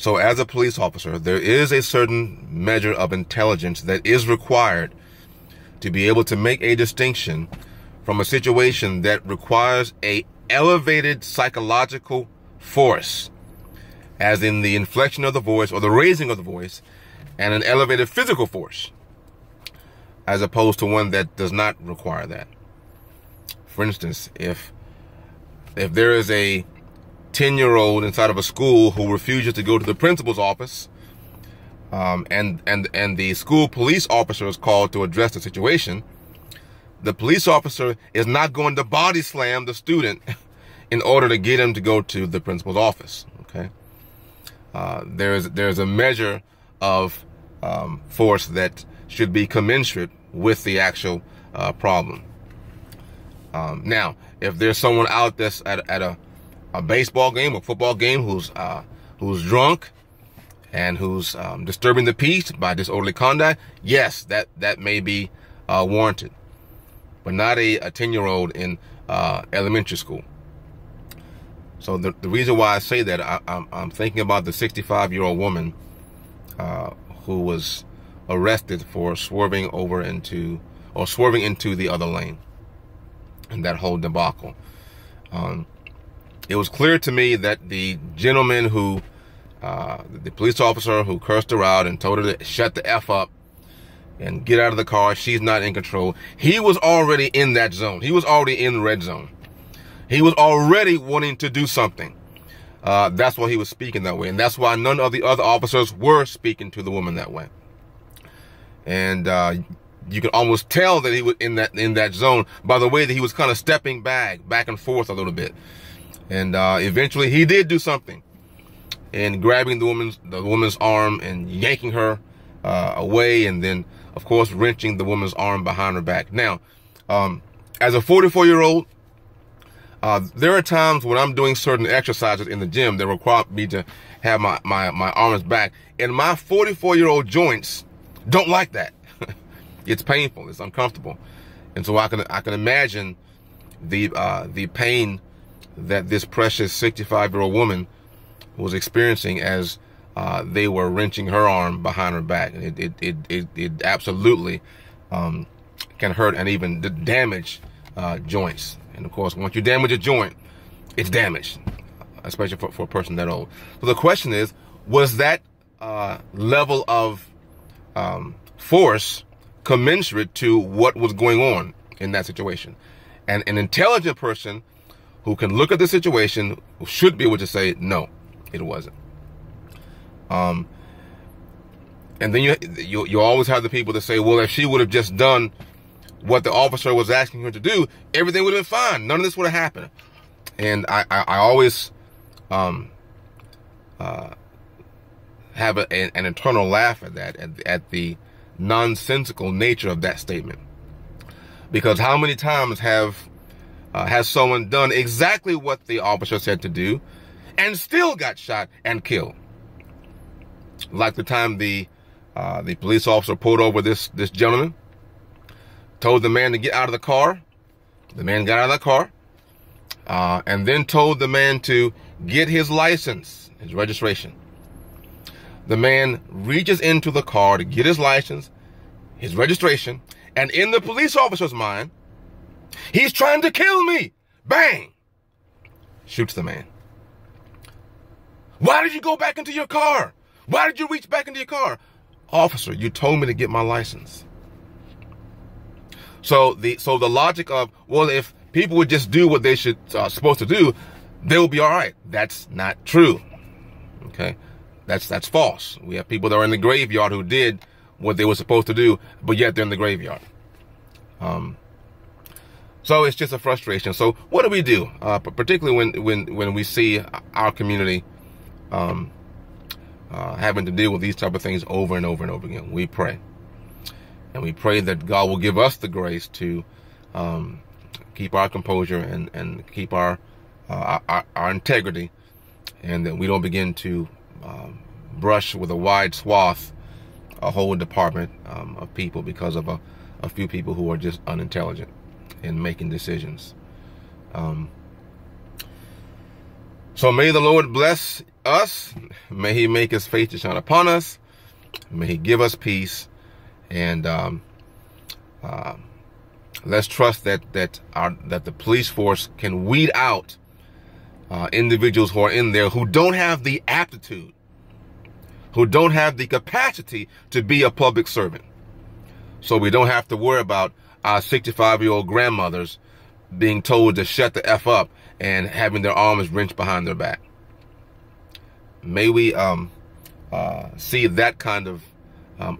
So as a police officer, there is a certain measure of intelligence that is required to be able to make a distinction from a situation that requires a elevated psychological force, as in the inflection of the voice or the raising of the voice, and an elevated physical force, as opposed to one that does not require that. For instance, if there is a 10-year-old inside of a school who refuses to go to the principal's office, and the school police officer is called to address the situation, the police officer is not going to body slam the student in order to get him to go to the principal's office. Okay, there's a measure of force that should be commensurate with the actual problem. Now, if there's someone out that's at a baseball game or football game who's drunk and who's disturbing the peace by disorderly conduct, yes, that may be warranted, but not a 10-year-old in elementary school. So the reason why I say that, I'm thinking about the 65-year-old woman who was arrested for swerving into the other lane, and that whole debacle. It was clear to me that the gentleman who, the police officer who cursed her out and told her to shut the F up and get out of the car, she's not in control, he was already in that zone. He was already in the red zone. He was already wanting to do something. That's why he was speaking that way. And that's why none of the other officers were speaking to the woman that way. And you could almost tell that he was in that zone by the way that he was kind of stepping back and forth a little bit. And eventually he did do something, and grabbing the woman's arm and yanking her away, and then of course wrenching the woman's arm behind her back. Now, as a 44-year-old, there are times when I'm doing certain exercises in the gym that require me to have my arms back, and my 44-year-old joints don't like that. It's painful. It's uncomfortable, and so I can imagine the pain that this precious 65-year-old woman was experiencing as they were wrenching her arm behind her back. It absolutely can hurt and even damage joints. And of course, once you damage a joint, it's damaged, especially for a person that old. So the question is, was that level of force commensurate to what was going on in that situation? And an intelligent person who can look at the situation should be able to say, no, it wasn't. And then you always have the people that say, well, if she would have just done what the officer was asking her to do, everything would have been fine. None of this would have happened. And I always have an internal laugh at that, at the nonsensical nature of that statement. Because how many times has someone done exactly what the officer said to do and still got shot and killed? Like the time the police officer pulled over this gentleman, told the man to get out of the car. The man got out of the car, and then told the man to get his license, his registration. The man reaches into the car to get his license, his registration, and in the police officer's mind, he's trying to kill me. Bang! Shoots the man. Why did you go back into your car? Why did you reach back into your car? Officer, you told me to get my license. So the logic of, well, if people would just do what they supposed to do, they'll be all right. That's not true. Okay, that's false. We have people that are in the graveyard who did what they were supposed to do, but yet they're in the graveyard. So it's just a frustration. So what do we do, particularly when we see our community having to deal with these type of things over and over and over again? We pray. And we pray that God will give us the grace to keep our composure and keep our integrity, and that we don't begin to brush with a wide swath a whole department of people because of a few people who are just unintelligent in making decisions. So may the Lord bless us. May he make his face to shine upon us. May he give us peace. And let's trust that the police force can weed out individuals who are in there who don't have the aptitude, who don't have the capacity to be a public servant. So we don't have to worry about our 65-year-old grandmothers being told to shut the F up and having their arms wrenched behind their back. May we see that kind of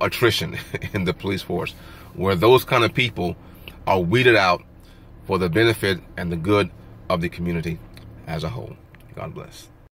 attrition in the police force, where those kind of people are weeded out for the benefit and the good of the community as a whole. God bless.